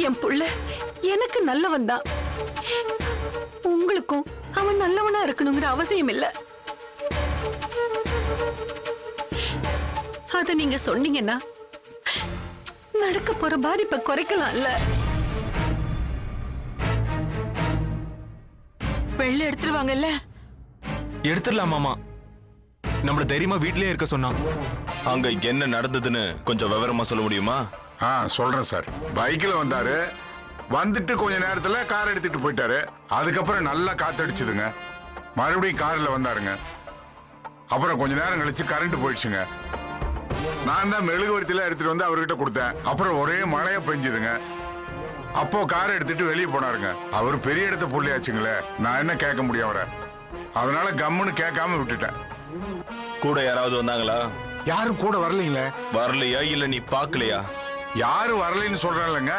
என் புள்ள எனக்கு நல்லவன் தான். உங்களுக்கும் அவன் நல்லவனா இருக்கணுங்கிற அவசியம் இல்ல. அத நீங்க சொன்னீங்கன்னா நடக்க போற பாதிப்பை குறைக்கலாம்ல. வெள்ள எடுத்துருவாங்கல்ல? எடுத்துடலாம் மாமா. நம்மள தைரியமா வீட்லயே இருக்க சொன்னா. அங்க என்ன நடந்ததுன்னு கொஞ்சம் விவரமா சொல்ல முடியுமா? சொல்றேன் சார். பைக்ல வந்தாரு, வந்துட்டு கொஞ்ச நேரத்துல கார் எடுத்துட்டு போயிட்டாரு. அதுக்கப்புறம் நல்லா காத்தடிச்சுதுங்க. மறுபடியும் கார்ல வந்தாருங்க. அப்புறம் கொஞ்ச நேரம் கழிச்சு கரண்ட் போயிடுச்சுங்க. நான் தான் மெழுகுவர்த்தியில எடுத்துட்டு வந்து அவர்கிட்ட கொடுத்தேன். அப்புறம் ஒரே மழையா பெஞ்சுதுங்க. அப்போ காரை எடுத்துட்டு வெளியே போனாருங்க. அவர் பெரிய இடத்த புள்ளியாச்சுங்களே, நான் என்ன கேட்க முடியும் அவரை? அதனால கம்முன்னு கேட்காம விட்டுட்டேன். கூட யாராவது வந்தாங்களா? யாரும் கூட வரலீங்களே. வரலையா இல்ல நீ பாக்கலையா? யாரும் வரலைன்னு சொல்றாங்க.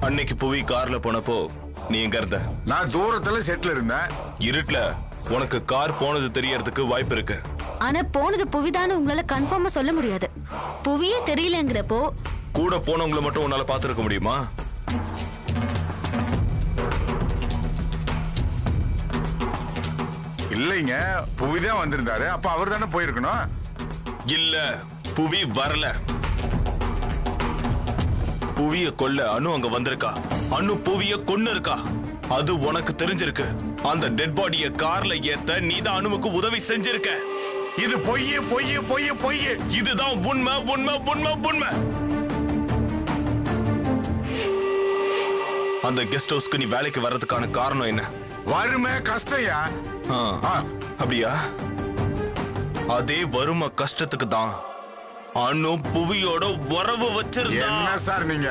அன்னைக்கு புவி கார்ல போனப்போ நீ எங்க இருந்த? நான் தூரத்துல செட்ல இருந்தேன். இருட்டுல உனக்கு கார் போனது தெரியறதுக்கு வாய்ப்பு இருக்கு. ஆனா போனது புவிதான்னு உங்களால கன்ஃபார்மா சொல்ல முடியாது. புவியே தெரியலங்கிறப்போ கூட போனவங்களை மட்டும் உன்னால பாத்துருக்க முடியுமா? இல்லைங்க, புவிதான் வந்திருந்தாரு. அப்ப அவர் தானே போயிருக்கணும். இல்ல, புவி வரல. புவிய கொல்ல அனு அங்க வந்திருக்கா. அனு புவிய கொன்னு இருக்கா. அது உனக்கு தெரிஞ்சிருக்கு. அந்த டெட் பாடிய கார்ல ஏத்த நீதான் அனுவுக்கு உதவி செஞ்சிருக்க. இது பொய் பொய் பொய் பொய். இதுதான் உண்மை உண்மை உண்மை உண்மை. அந்த கெஸ்ட் ஹவுஸ்க்கு நீ வேலைக்கு வர்றதுக்கான காரணம் என்ன? வறுமை கஷ்டயா? அப்படியா? அதே வறுமை கஷ்டத்துக்கு தான் அனு புவியோட உறவு வச்சிருந்தா. என்ன சார் நீங்க?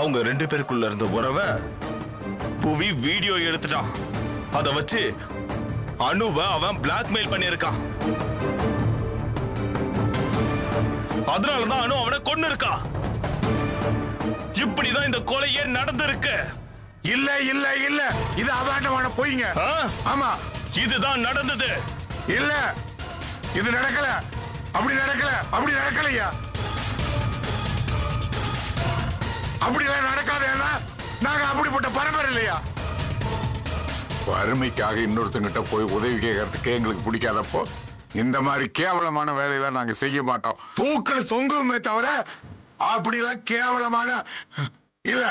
அவங்க ரெண்டு பேருக்குள்ள இருந்த உறவை புவி வீடியோ எடுத்துட்டான். அத வச்சு அனுவை அவன் பிளாக்மெயில் பண்ணிருக்கான். அதனாலதான் அனு அவனை கொன்னு இருக்கா. இப்படிதான் இந்த கொலையே நடந்திருக்கு. இல்ல இல்ல இல்ல, இது அபாண்டமான பொய்ங்க. ஆமா, இதுதான் நடந்தது. இல்ல, இது நடக்கல. அப்படி நடக்கல, அப்படி நடக்கலையா? அப்படிலாம் நடக்காதேன்னா நாங்க அப்படிப்பட்ட பரம்பரை இல்லையா? வறுமைக்காக இன்னொருத்தங்கிட்ட போய் உதவி கேட்கறதுக்கு எங்களுக்கு பிடிக்காதப்போ இந்த மாதிரி கேவலமான வேலையெல்லாம் நாங்க செய்ய மாட்டோம். தூக்கல தொங்குமே தவிர அப்படிலாம் கேவலமான இல்ல,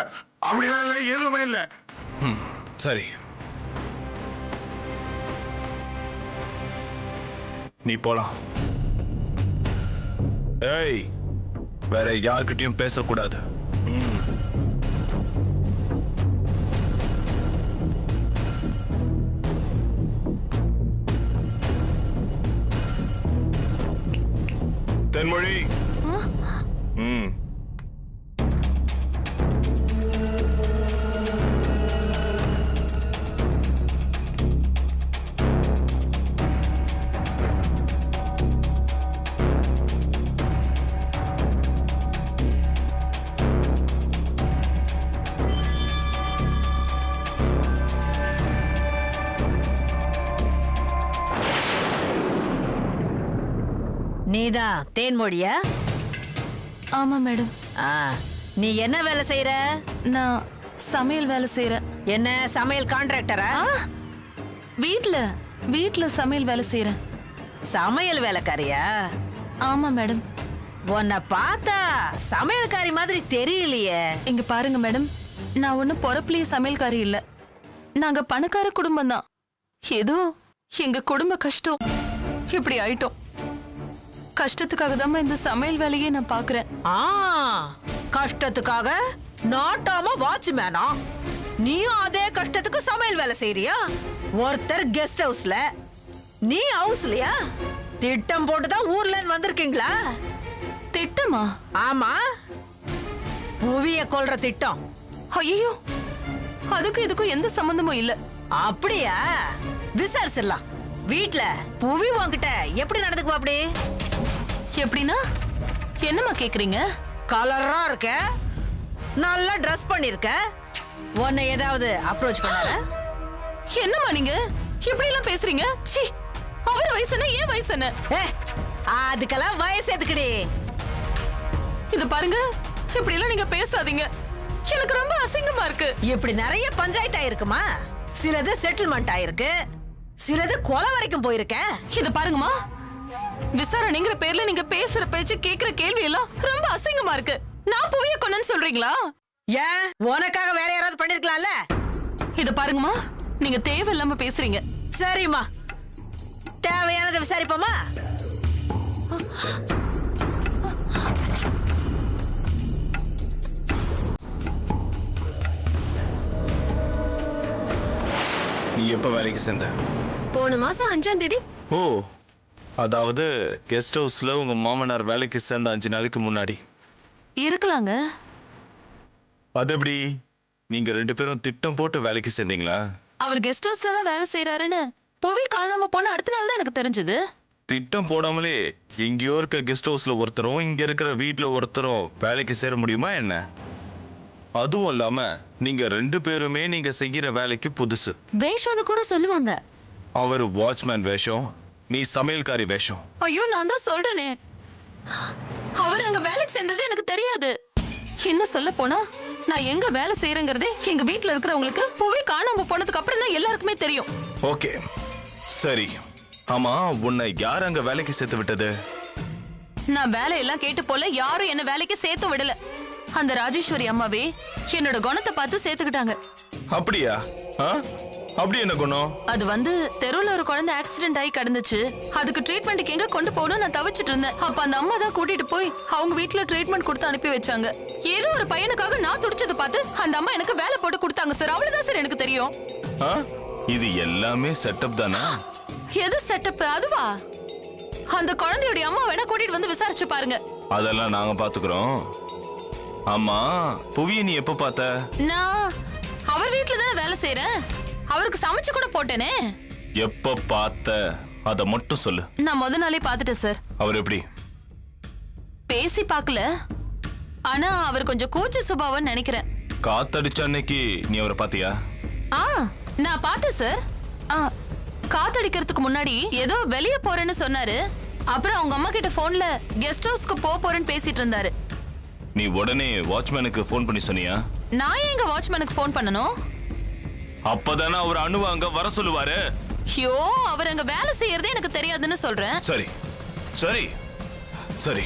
அப்படிலாம் எதுவுமே இல்ல. சரி, நீ போலாம். ஏய், வேற யார்கிட்டயும் பேசக்கூடாது. தென்மொழி. நீதான் தேன்மொழியா? ஆமா மேடம். நீ என்ன வேலை செய்யற? நான் சமையல் வேலை செய்யறேன். என்ன சமையல் கான்ட்ராக்டரா? வீட்ல சமையல் வேலை செய்யறேன். சமையல் வேலைக்காரியா? ஆமா மேடம். உன்னை பார்த்தா சமையல்காரி மாதிரி தெரியலையே. இங்க பாருங்க மேடம், நான் ஒன்னும் பொறப்புலயே சமையல்காரி இல்ல. நாங்க பணக்கார குடும்பம் தான். ஏதோ எங்க குடும்ப கஷ்டம் இப்படி ஆயிட்டோம். கஷ்டத்துக்காக தான் இந்த சமையல் வேலையே நான் பாக்குறேன். கஷ்டத்துக்காக நாட்டாம வாட்ச்மேனா? நீயும் அதே கஷ்டத்துக்கு சமையல் வேலை செய்யறியா? ஒருத்தர் கெஸ்ட் ஹவுஸ்ல, நீ ஹவுஸ்லயா? திட்டம் போட்டுதான் ஊர்ல இருந்து வந்திருக்கீங்களா? திட்டமா? ஆமா, புவிய கொல்ற திட்டம். ஐயோ, அதுக்கும் இதுக்கும் எந்த சம்பந்தமும் இல்ல. அப்படியா? விசாரிச்சிடலாம். வீட்ல புவி உன்கிட்ட எப்படி நடந்துக்குவா? அப்படி எப்படின்னா என்னமா கேக்குறீங்க? கலரா இருக்க, நல்லா ட்ரெஸ் பண்ணிருக்க, உன்னை ஏதாவது அப்ரோச் பண்ணால? என்னமா நீங்க இப்படி எல்லாம் பேசுறீங்க? சீ, அவர் வயசு என்ன, ஏன் வயசு என்ன? ஏ, அதுக்கெல்லாம் வயசு எதுக்குடி? இது பாருங்க, இப்படி எல்லாம் நீங்க பேசாதீங்க. எனக்கு ரொம்ப அசிங்கமா இருக்கு. இப்படி நிறைய பஞ்சாயத்து ஆயிருக்குமா? சிலது செட்டில்மெண்ட் ஆயிருக்கு, சிலது கொலை வரைக்கும் போயிருக்க. இது பாருங்கம்மா, விசாரணைங்கிற பேர்ல நீங்க பேசுற பேச்சு, கேக்குற கேள்வி எல்லாம் ரொம்ப அசிங்கமா இருக்கு. நான் புவிய கொன்னேன்னு சொல்றீங்களா? ஏன், உனக்காக வேற யாராவது பண்ணிருக்கலாம்ல? இது பாருங்கம்மா, நீங்க தேவையில்லாம பேசுறீங்க. சரிம்மா, தேவையானதை விசாரிப்போமா? நீ எப்ப வேலைக்கு சேர்ந்த? போன மாசம் 5ஆம் தேதி. ஓ, அதாவது கெஸ்ட் ஹவுஸ்ல உங்க மாமனார் வேலைக்கு சேர்ந்த 5 நாளைக்கு முன்னாடி. இருக்கலாங்க. அது எப்படி? நீங்க 2 பேரும் திட்டம் போட்டு வேலைக்கு சேர்ந்தீங்களா? அவர் கெஸ்ட் ஹவுஸ்ல தான் வேலை செய்யறாருன்னு புவி காணாம போன அடுத்த நாள் தான் எனக்கு தெரிஞ்சது. திட்டம் போடாமலே எங்கேயோ இருக்க கெஸ்ட் ஹவுஸ்ல ஒருத்தரும் இங்க இருக்கிற வீட்டுல ஒருத்தரும் வேலைக்கு சேர முடியுமா என்ன? அதுவும் இல்லாம நீங்க 2 பேருமே நீங்க செய்யற வேலைக்கு புதுசு. வேஷம்னு கூட சொல்லுவாங்க. அவர் வாட்ச்மேன் வேஷம், நீ சமையல்காரி வேஷம். ஐயோ, நான் தான் சொல்றேனே, அவர் அங்க வேலைக்கு சேர்ந்தது எனக்கு தெரியாது. என்ன சொல்ல போனா, நான் எங்க வேலை செய்யறேங்கிறதே எங்க வீட்டுல இருக்கிறவங்களுக்கு புவி காணாம போனதுக்கு அப்புறம் தான் எல்லாருக்குமே தெரியும். ஓகே, சரி. ஆமா, உன்னை யார் அங்க வேலைக்கு சேர்த்து விட்டது? நான் வேலையெல்லாம் கேட்டு போல யாரும் என்ன வேலைக்கு சேர்த்து விடல. அந்த ராஜேஸ்வரி அம்மாவே என்னோட குணத்தை பார்த்து சேர்த்துக்கிட்டாங்க. அப்படியா? அப்படி என்ன குணம்? அது வந்து தெருவுல ஒரு குழந்தை ஆக்சிடென்ட் ஆகி கிடந்துச்சு. அதுக்கு ட்ரீட்மெண்ட்டுக்கு எங்க கொண்டு போகணும் நான் தவிச்சிட்டு இருந்தேன். அப்ப அந்த அம்மா தான் கூட்டிட்டு போய் அவங்க வீட்டுல ட்ரீட்மெண்ட் கொடுத்து அனுப்பி வச்சாங்க. ஏதோ ஒரு பையனுக்காக நான் துடிச்சதை பார்த்து அந்த அம்மா எனக்கு வேலை போட்டு கொடுத்தாங்க சார். அவ்வளவுதான் சார் எனக்கு தெரியும். இது எல்லாமே செட்டப் தானா? எது செட்டப்? அதுவா? அந்த குழந்தையோட அம்மா வேணா கூட்டிட்டு வந்து விசாரிச்சு பாருங்க. அதெல்லாம் நாங்க பாத்துக்கிறோம். ஆமா, புவிய நீ எப்ப பார்த்த? நான் அவர் வீட்டுல தான் வேலை செய்யறேன். அவருக்கு சமைச்சு கூட போட்டேனே. எப்ப பார்த்த? அத மட்டும் சொல்லு. நான் முத நாளே பார்த்துட்டேன் சார். அவர் எப்படி? பேசி பார்க்கல, ஆனா அவர் கொஞ்சம் கூச்ச சுபாவம்னு நினைக்கிறேன். காத்தடிச்ச அன்னைக்கு நீ அவரை பாத்தியா? நான் பார்த்தேன் சார். காத்தடிக்கிறதுக்கு முன்னாடி ஏதோ வெளியே போறேன்னு சொன்னாரு. அப்புறம் அவங்க அம்மா கிட்ட போன்ல கெஸ்ட் ஹவுஸ்க்கு போறேன்னு பேசிட்டு இருந்தாரு. நீ உடனே வாட்ச்மேனுக்கு போன் பண்ணி சொன்னியா? நான் எங்க வாட்ச்மேனுக்கு போன் பண்ணணும்? அப்பதானே அவர் அனுவ அங்க வர சொல்லுவாரு. ஐயோ, அவர் அங்க வேலை செய்யறதே எனக்கு தெரியாதுன்னு சொல்றேன். சரி சரி சரி,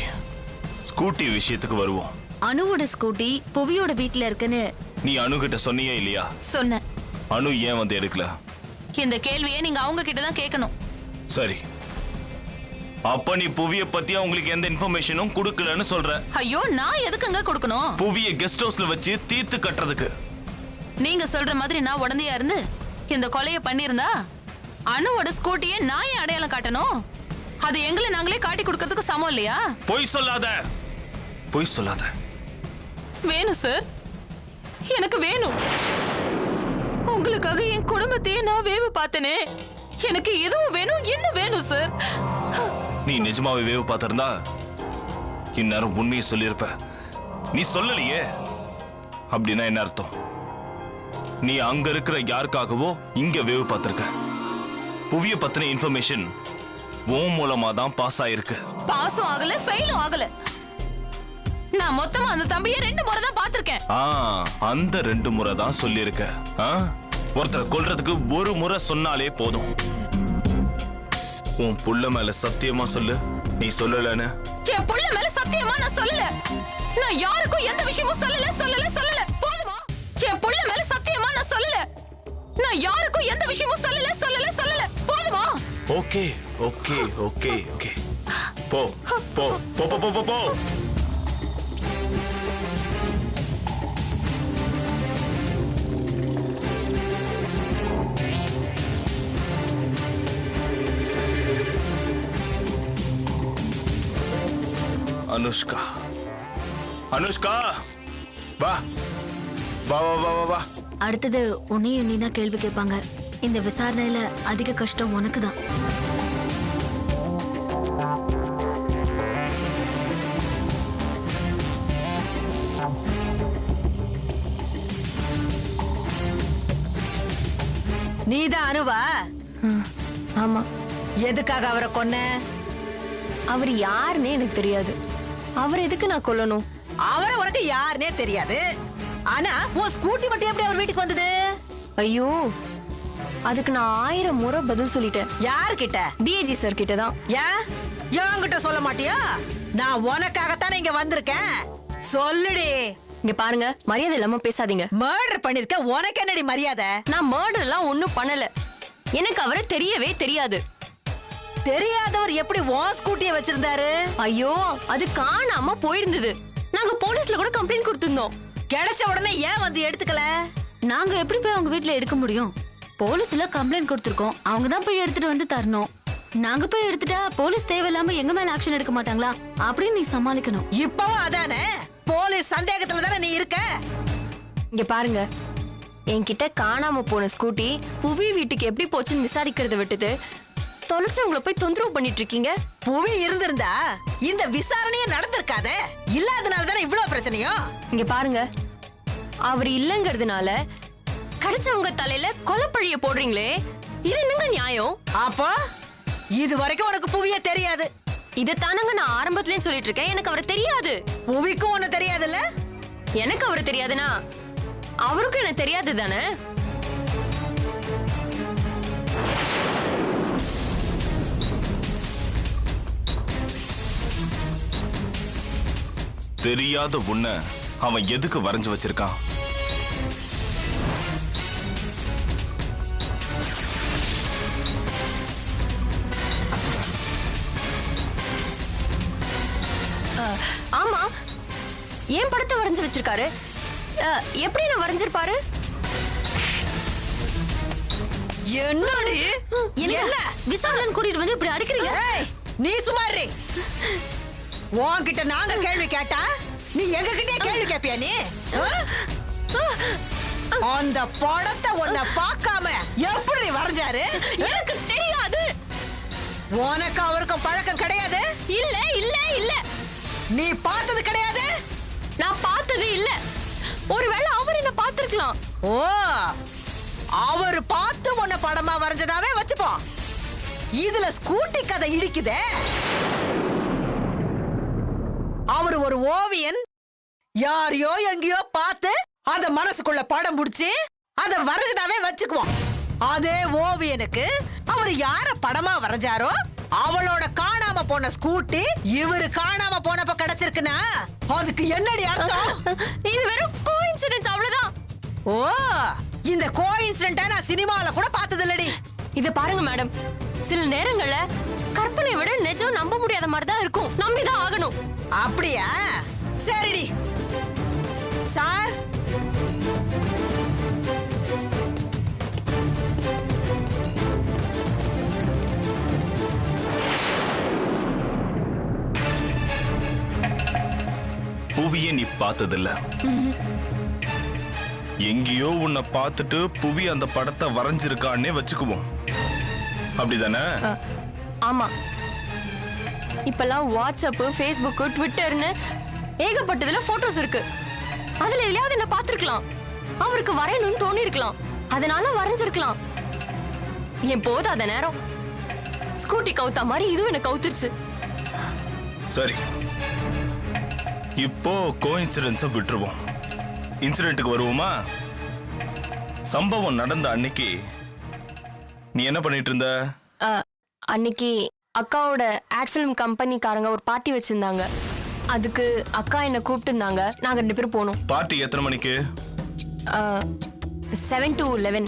ஸ்கூட்டி விஷயத்துக்கு வருவோம். அனுவோட ஸ்கூட்டி புவியோட வீட்ல இருக்குன்னு நீ அனு கிட்ட சொன்னியே இல்லையா? சொன்னேன். அனு ஏன் வந்து எடுக்கல? இந்த கேள்வியை நீங்க அவங்க கிட்ட தான் கேட்கணும். சரி, அப்ப நீ புவிய பத்தி அவங்களுக்கு எந்த இன்ஃபர்மேஷனும் கொடுக்கலன்னு சொல்ற. ஐயோ, நான் எதுக்குங்க கொடுக்கணும்? புவிய கெஸ்ட் ஹவுஸ்ல வச்சு தீர்த்து கட்டுறதுக்கு. நீங்க சொல்ற மாதிரி நான் உடந்தையா இருந்து இந்த கொலைய பண்ணிருந்தா அனுவோட ஸ்கூட்டியை நான் ஏன் அடையாளம் காட்டணும்? அது எங்களை நாங்களே காட்டி கொடுக்கறதுக்கு சமம் இல்லையா? பொய் சொல்லாத, பொய் சொல்லாத. வேணும் சார், எனக்கு வேணும். உங்களுக்காக என் குடும்பத்தையே நான் வேவு பார்த்தனே. எனக்கு எதுவும் வேணும், என்ன வேணும் சார்? நீ நிஜமாவே வேவு பார்த்திருந்தா இந்நேரம் உண்மையை சொல்லியிருப்ப. நீ சொல்லலையே. அப்படின்னா என்ன அர்த்தம்? நீ அங்க இருக்கிற யாருக்காகவோ இங்க வேவு பார்த்திருக்க. புவிய பத்தின இன்ஃபர்மேஷன் உன் மூலமா தான் பாஸ் ஆயிருக்கு. பாஸும் ஆகல, ஃபெயிலும் ஆகல. நான் மொத்தமா அந்த தம்பியை 2 முறை தான் பார்த்திருக்கேன். அந்த 2 முறை தான் சொல்லியிருக்க. ஒருத்தரை கொல்றதுக்கு 1 முறை சொன்னாலே போதும். உன் புள்ள மேல சத்தியமா சொல்லு, நீ சொல்லலன்னு. என் புள்ள மேல சத்தியமா நான் சொல்லல. நான் யாருக்கும் எந்த விஷயமும் சொல்லல. போதுமா? என் புள்ள மேல சத்தியமா நான் சொல்லல. நான் யாருக்கும் எந்த விஷயமும் சொல்லல. போதுமா? ஓகே ஓகே ஓகே ஓகே, போ போ போ போ போ போ. அனுஷ்கா, அனுஷ்கா, வா வா வா வா வா. அடுத்தது உன்னையும் நீ தான் கேள்வி கேட்பாங்க. இந்த விசாரணையில அதிக கஷ்டம் உனக்கு தான். நீதான் அனுவா? ஆமா, எதுக்காக அவரை கொன்ன? அவர் யாருன்னே எனக்கு தெரியாது. அவர் எதுக்கு நான் கொல்லணும்? அவரை உனக்கு யாருன்னே தெரியாது. ஆனா உன் ஸ்கூட்டி மட்டும் எப்படி அவர் வீட்டுக்கு வந்தது? ஐயோ, அதுக்கு நான் 1000 முறை பதில் சொல்லிட்டேன். யார்கிட்ட? டிஏஜி சார் கிட்ட தான். ஏன் என்கிட்ட சொல்ல மாட்டியா? நான் உனக்காகத்தானே இங்க வந்திருக்கேன். சொல்லுடி. இங்க பாருங்க, மரியாதை இல்லாம பேசாதீங்க. மர்டர் பண்ணிருக்க, உனக்கு என்னடி மரியாதை? நான் மர்டர் எல்லாம் ஒண்ணும் பண்ணல. எனக்கு அவரை தெரியவே தெரியாது. தெரியாதவர் எப்படி உன் ஸ்கூட்டியை வச்சிருந்தாரு? ஐயோ, அது காணாம போயிருந்தது. நாங்க போலீஸ்ல கூட கம்ப்ளைண்ட் கொடுத்திருந்தோம். கிடைச்ச உடனே ஏன் வந்து எடுத்துக்கல? நாங்க எப்படி போய் அவங்க வீட்ல எடுக்க முடியும்? போலீஸ்ல கம்ப்ளைண்ட் கொடுத்திருக்கோம். அவங்க தான் போய் எடுத்துட்டு வந்து தரணும். நாங்க போய் எடுத்துட்டா போலீஸ் தேவையில்லாம எங்க மேல ஆக்ஷன் எடுக்க மாட்டாங்களா அப்படின்னு நீ சமாளிக்கணும். இப்பவும் அதானே? போலீஸ் சந்தேகத்துல தானே நீ இருக்க. இங்க பாருங்க, என்கிட்ட காணாம போன ஸ்கூட்டி புவி வீட்டுக்கு எப்படி போச்சுன்னு விசாரிக்கிறத விட்டுட்டு தொலைச்சவங்கள போய் தொந்தரவு பண்ணிட்டு இருக்கீங்க. புவி இருந்திருந்தா இந்த விசாரணையே நடந்திருக்காதே. இல்லாதனால தானே இவ்வளவு பிரச்சனையோ. இங்க பாருங்க, அவர் இல்லங்கிறதுனால கிடைச்சவங்க தலையில கொலைப்பழிய போடுறீங்களே, இது என்னங்க நியாயம்? அப்போ இது வரைக்கும் உனக்கு புவியே தெரியாது. இதத்தானங்க நான் ஆரம்பத்திலேயே சொல்லிட்டு இருக்கேன். எனக்கு அவரை தெரியாது. புவிக்கும் ஒண்ணு தெரியாதுல்ல? எனக்கு அவரை தெரியாதுன்னா அவருக்கும் எனக்கு தெரியாது தானே? தெரியாத உன்னை அவன் எதுக்கு வரைஞ்சு வச்சிருக்கான்? ஆமா, ஏன் படத்தை வரைஞ்சு வச்சிருக்காரு? எப்படி நான் வரைஞ்சிருப்பாரு? என்னடி? என்ன விசாரணை கூட்டிட்டு வந்து இப்படி அடிக்கிறீங்க? ஏய், நீ சுமாரி. உன்கிட்ட நாங்க கேள்வி கேட்டா நீ எங்க கிட்டே கேள்வி கேப்பியா நீ? அந்த படத்தை உன்னை பார்க்காம எப்படி வரைஞ்சாரு? எனக்கு தெரியாது. உனக்கு அவருக்கும் பழக்கம் கிடையாது? இல்ல இல்ல இல்ல. நீ பார்த்தது கிடையாது? நான் பார்த்தது இல்ல. ஒருவேளை அவர் என்ன பார்த்திருக்கலாம். ஓ, அவர் பார்த்து உன்னை படமா வரைஞ்சதாவே வச்சுப்போம். இதுல ஸ்கூட்டி கதை இடிக்குதே. அவர் ஒரு ஓவியன். யாரையோ எங்கேயோ பார்த்து அத மனசுக்குள்ள படம் புடிச்சு அத வரைஞ்சதாவே வச்சுக்குவோம். அதே ஓவியனுக்கு அவர் யார படமா வரைஞ்சாரோ அவளோட காணாம போன ஸ்கூட்டி இவரு காணாம போனப்ப கிடைச்சிருக்குன்னா அதுக்கு என்னடி அர்த்தம்? இது வெறும் கோஇன்சிடென்ஸ், அவ்வளவுதான். ஓ, இந்த கோஇன்சிடென்ட்டை நான் சினிமால கூட பார்த்தது இல்லடி. இத பாருங்க மேடம், சில நேரங்கள்ல கற்பனை விட நிஜம் நம்ப முடியாத மாதிரி தான் இருக்கும். நம்பிதான் ஆகணும். அப்படியா? சரிடி சார். புவியை நீ பார்த்ததில்ல. எங்கேயோ உன்னை பார்த்துட்டு புவி அந்த படத்தை வரைஞ்சிருக்கான்னே வச்சுக்குவோம். அப்படிதானே? ஆமா, இப்பெல்லாம் வாட்ஸ்அப், ஃபேஸ்புக், ட்விட்டர்னு ஏகப்பட்டதுல போட்டோஸ் இருக்கு. அதுல எதையாவது என்ன பார்த்திருக்கலாம். அவருக்கு வரையணும்னு தோணி இருக்கலாம். அதனால வரைஞ்சிருக்கலாம். என் போதாத நேரம் ஸ்கூட்டி கவுத்தா மாதிரி இதுவும் என்ன கவுத்துருச்சு. சரி, இப்போ கோஇன்சிடென்ஸை விட்டுருவோம். இன்சிடென்ட்டுக்கு வருவோமா? சம்பவம் நடந்த அன்னைக்கு நீ என்ன பண்ணிட்டு இருந்த? அன்னைக்கு அக்காவோட ஆட் ஃபிலிம் கம்பெனிக்காரங்க ஒரு பார்ட்டி வச்சிருந்தாங்க. அதுக்கு அக்கா என்ன கூப்பிட்டுருந்தாங்க. நாங்க 2 பேரும் போனோம். பார்ட்டி எத்தனை மணிக்கு? 7 to 11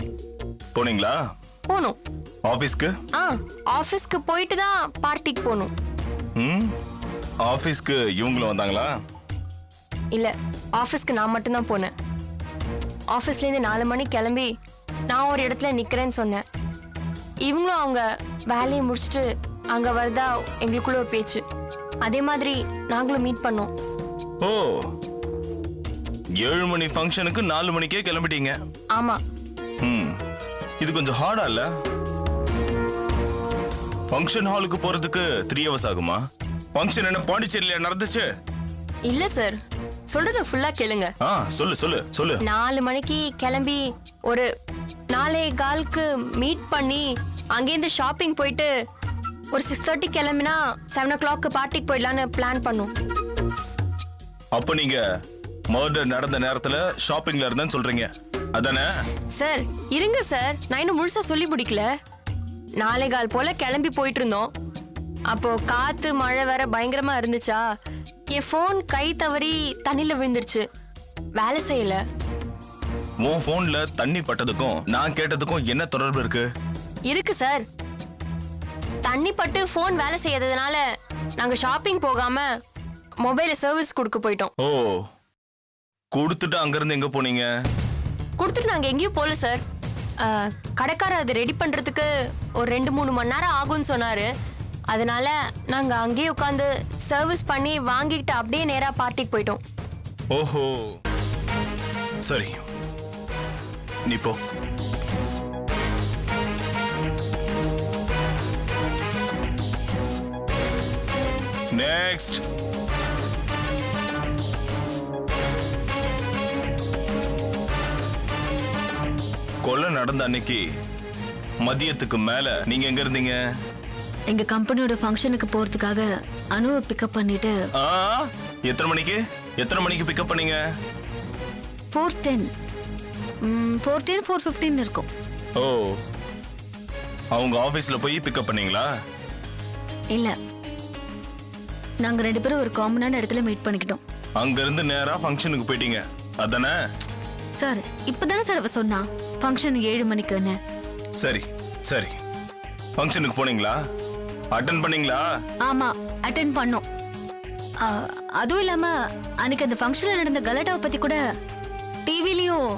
போனீங்களா? போனோம். ஆபீஸ்க்கு? ஆபீஸ்க்கு போயிட்டு தான் பார்ட்டிக்கு போனோம். ஆபீஸ்க்கு இவங்களும் வந்தாங்களா? இல்ல, ஆபீஸ்க்கு நான் மட்டும் தான் போனேன். ஆபீஸ்ல இருந்து 4 மணிக்கு கிளம்பி நான் ஒரு இடத்துல நிக்கிறேன்னு சொன்னேன். இவங்களும் அவங்க வேலையை முடிச்சுட்டு அங்க வரதா எங்களுக்குள்ள ஒரு பேச்சு. அதே மாதிரி நாங்களும் மீட் பண்ணோம். ஓ, 7 மணி ஃபங்க்ஷனுக்கு 4 மணிக்கே கிளம்பிட்டீங்க. ஆமா. இது கொஞ்சம் ஹார்டா இல்ல? ஃபங்க்ஷன் ஹாலுக்கு போறதுக்கு 3 hours ஆகுமா? ஃபங்க்ஷன் என்ன பாண்டிச்சேரியில நடந்துச்சு? இல்ல சார், சொல்றத ஃபுல்லா கேளுங்க. சொல்லு சொல்லு சொல்லு. 4 மணிக்கு கிளம்பி ஒரு 4:15க்கு மீட் பண்ணி அங்கேருந்து ஷாப்பிங் போயிட்டு ஒரு 6:30 கிளம்பினா 7 o'clock பார்ட்டிக்கு போயிடலான்னு பிளான் பண்ணோம். அப்ப நீங்க மர்டர் நடந்த நேரத்துல ஷாப்பிங்ல இருந்தேன்னு சொல்றீங்க அதானே? சார் இருங்க சார், நான் இன்னும் முழுசா சொல்லி முடிக்கல. 4:15 போல கிளம்பி போயிட்டு இருந்தோம். அப்போ காத்து மழை வேற பயங்கரமா இருந்துச்சா, என் ஃபோன் கை தவறி தண்ணியில விழுந்துருச்சு, வேலை செய்யல. உன் போன்ல தண்ணி பட்டதுக்கும் நான் கேட்டதுக்கும் என்ன தொடர்பு இருக்கு? இருக்கு சார். தண்ணி பட்டு ஃபோன் வேலை செய்யாததுனால நாங்க ஷாப்பிங் போகாம மொபைல சர்வீஸ் கொடுக்க போயிட்டோம். ஓ, கொடுத்துட்டு அங்கிருந்து எங்க போனீங்க? கொடுத்துட்டு நாங்க எங்கேயும் போகல சார். கடைக்காரர் அதை ரெடி பண்றதுக்கு ஒரு 2-3 மணி நேரம் ஆகும்னு சொன்னாரு. அதனால நாங்க அங்கேயே உட்காந்து சர்வீஸ் பண்ணி வாங்கிக்கிட்டு அப்படியே நேரா பார்ட்டிக்கு போயிட்டோம். ஓஹோ, சரி, நீ போ. நெக்ஸ்ட். கொலை நடந்த அன்னைக்கு மதியத்துக்கு மேல நீங்க எங்க இருந்தீங்க? எங்க கம்பெனியோட ஃபங்க்ஷனுக்கு போறதுக்காக அனுவை பிக்கப் பண்ணிட்டு ஆ, எத்தனை மணிக்கு பிக்கப் பண்ணீங்க? 4:10 4:15 இருக்கும். ஓ, அவங்க ஆபீஸ்ல போய் பிக்கப் பண்ணீங்களா? இல்ல, நாங்க 2 பேரும் ஒரு காமனான இடத்துல மீட் பண்ணிக்கிட்டோம். அங்க இருந்து நேரா ஃபங்க்ஷனுக்கு போயிட்டீங்க அதானே? சார் இப்பதானே சார் அவ சொன்னா ஃபங்க்ஷன் 7 மணிக்குன்னு. சரி சரி, ஃபங்க்ஷனுக்கு போனீங்களா? அட்டெண்ட் பண்ணீங்களா? ஆமா, அட்டென்ட் பண்ணோம். அதுவும் இல்லாம அன்னைக்கு அந்த ஃபங்க்ஷன்ல நடந்த கலாட்டாவை பத்தி கூட டிவிலயும்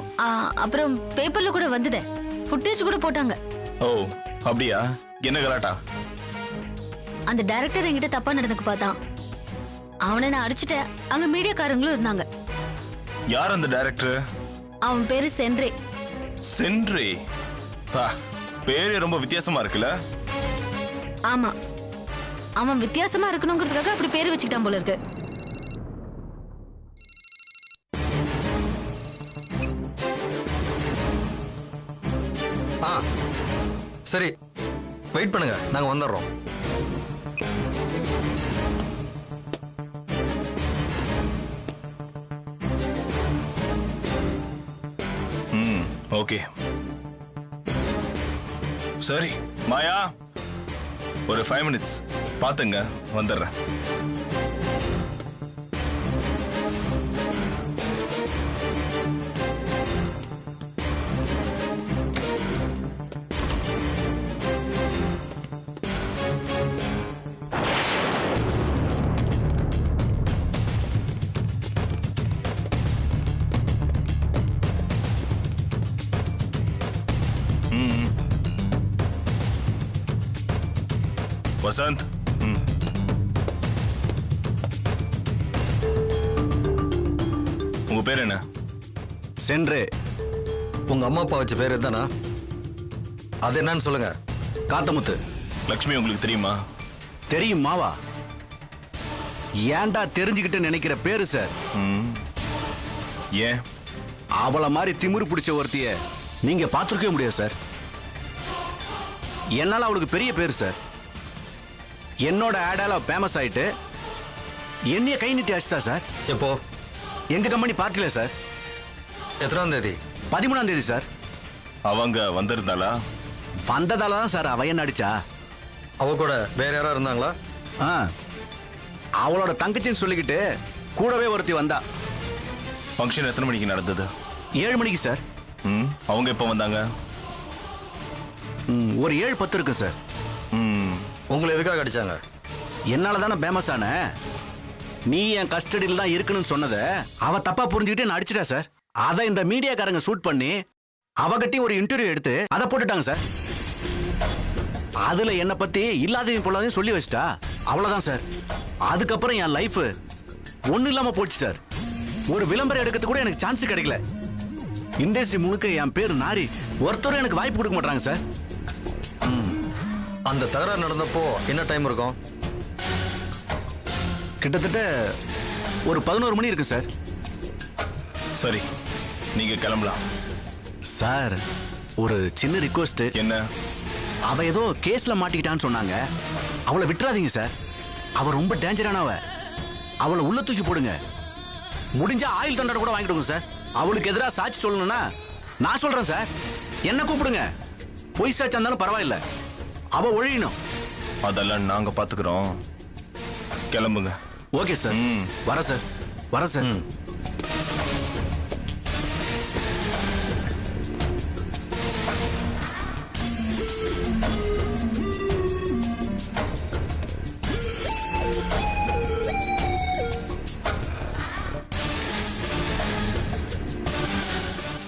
அப்புறம் பேப்பர்ல கூட வந்ததே, ஃபுட்டேஜ் கூட போட்டாங்க. ஓ அப்படியா? என்ன கலாட்டா? அந்த டைரக்டர் என்கிட்ட தப்பா நடந்துக்கு பார்த்தான். அவனை நான் அடிச்சுட்டேன். அங்க மீடியாக்காரங்களும் இருந்தாங்க. யார் அந்த டைரக்டர்? அவன் பேரு சென்ரே. சென்ட்ரி? பேரே ரொம்ப வித்தியாசமா இருக்குல்ல? ஆமா, அவன் வித்தியாசமா இருக்கணுங்கிறதுக்காக அப்படி பேரு வச்சுக்கிட்டான் போல இருக்கு. சரி, வெயிட் பண்ணுங்க, நாங்க வந்துடுறோம். ஓகே சரி மாயா, ஒரு 5 minutes பாத்துங்க, வந்துடுறேன். வசந்த், உங்க பேர் என்ன? சென்றே. உங்க அம்மா அப்பா வச்ச பேர் தானா? அது என்னன்னு சொல்லுங்க. காத்தமுத்து. லக்ஷ்மி உங்களுக்கு தெரியுமா? தெரியும் மாவா. ஏன்டா தெரிஞ்சுக்கிட்டு நினைக்கிற பேரு சார். ஏன்? அவளை மாதிரி திமிரு பிடிச்ச ஒருத்திய நீங்க பார்த்துருக்கவே முடியாது சார். என்னால அவளுக்கு பெரிய பேர் சார். என்னோட ஆடால ஃபேமஸ் ஆயிட்டு என்னைய கை நீட்டி அடிச்சா சார். எப்போ? எங்க கம்பெனி பார்ட்டில சார். எத்தனாம் தேதி? 13ஆம் தேதி சார். அவங்க வந்திருந்தாளா? வந்ததால தான் சார் அவ என்ன அடிச்சா. அவ கூட வேற யாரா இருந்தாங்களா? அவளோட தங்கச்சின்னு சொல்லிக்கிட்டு கூடவே ஒருத்தி வந்தா. ஃபங்க்ஷன் எத்தனை மணிக்கு நடந்தது? 7 மணிக்கு சார். அவங்க எப்போ வந்தாங்க? ஒரு 7:10 இருக்கு சார். உங்களை எதுக்காக அடிச்சாங்க? என்னால தானே ஃபேமஸ் ஆன. நீ என் கஸ்டடியில் தான் இருக்கணும்னு சொன்னதை அவ தப்பா புரிஞ்சுக்கிட்டு நான் அடிச்சிட்டா சார். அதை இந்த மீடியாக்காரங்க ஷூட் பண்ணி அவகிட்டையும் ஒரு இன்டர்வியூ எடுத்து அதை போட்டுட்டாங்க சார். அதுல என்னை பத்தி இல்லாதையும் பொல்லாதையும் சொல்லி வச்சிட்டா. அவ்வளவுதான் சார். அதுக்கப்புறம் என் லைஃப் ஒண்ணு இல்லாம போச்சு சார். ஒரு விளம்பரம் எடுக்கிறது கூட எனக்கு சான்ஸ் கிடைக்கல. இண்டஸ்ட்ரி முழுக்க என் பேர் நாரி. ஒருத்தரும் எனக்கு வாய்ப்பு கொடுக்க மாட்டாங்க சார். அந்த தகராறு நடந்தப்போ என்ன டைம் இருக்கும்? கிட்டத்தட்ட ஒரு 11 மணி இருக்கு சார். சரி, நீங்க கிளம்பலாம். சார், ஒரு சின்ன ரிக்வெஸ்ட். என்ன? அவ ஏதோ கேஸ்ல மாட்டிக்கிட்டான்னு சொன்னாங்க. அவளை விட்டுறாதீங்க சார். அவ ரொம்ப டேஞ்சரானவ. அவளை உள்ள தூக்கி போடுங்க. முடிஞ்சா ஆயில் தண்டனை கூட வாங்கிடுங்க சார். அவளுக்கு எதிராக சாட்சி சொல்லணும்னா நான் சொல்றேன் சார். என்ன கூப்பிடுங்க. பொய் சாட்சி இருந்தாலும் பரவாயில்ல. அவ ஒழியணும். அதெல்லாம் நாங்க பாத்துக்கிறோம். கிளம்புங்க. Okay sir. வர சார்.